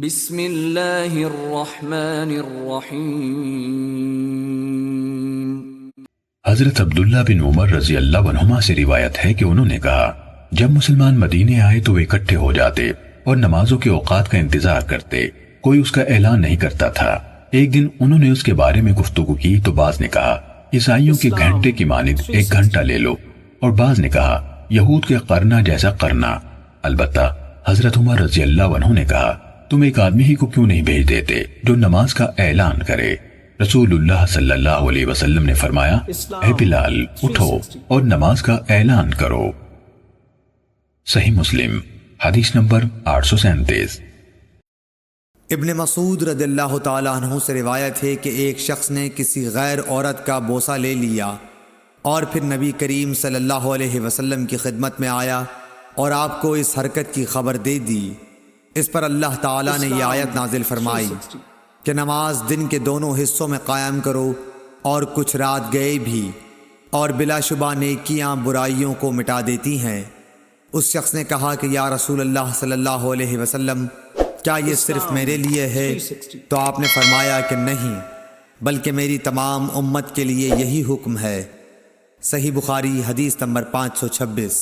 بسم اللہ الرحمن الرحیم۔ حضرت عبداللہ بن عمر رضی اللہ عنہما سے روایت ہے کہ انہوں نے کہا، جب مسلمان مدینے آئے تو وہ اکٹھے ہو جاتے اور نمازوں کے اوقات کا انتظار کرتے، کوئی اس کا اعلان نہیں کرتا تھا۔ ایک دن انہوں نے اس کے بارے میں گفتگو کی تو بعض نے کہا، عیسائیوں کے گھنٹے کی مانند 1 گھنٹہ لے لو، اور بعض نے کہا یہود کے قرنا جیسا قرنا۔ البتہ حضرت عمر رضی اللہ عنہ نے کہا، تم ایک آدمی ہی کو کیوں نہیں بھیج دیتے جو نماز کا اعلان کرے؟ رسول اللہ صلی اللہ علیہ وسلم نے فرمایا، اے بلال اٹھو اور نماز کا اعلان کرو۔ صحیح مسلم حدیث نمبر 837۔ ابن مسعود رضی اللہ تعالیٰ عنہ سے روایت ہے کہ ایک شخص نے کسی غیر عورت کا بوسہ لے لیا اور پھر نبی کریم صلی اللہ علیہ وسلم کی خدمت میں آیا اور آپ کو اس حرکت کی خبر دے دی۔ اس پر اللہ تعالیٰ نے یہ آیت نازل فرمائی کہ نماز دن کے دونوں حصوں میں قائم کرو اور کچھ رات گئے بھی، اور بلا شبہ نیکیاں برائیوں کو مٹا دیتی ہیں۔ اس شخص نے کہا کہ یا رسول اللہ صلی اللہ علیہ وسلم، کیا یہ صرف میرے لیے ہے؟ تو آپ نے فرمایا کہ نہیں، بلکہ میری تمام امت کے لیے یہی حکم ہے۔ صحیح بخاری حدیث نمبر 526۔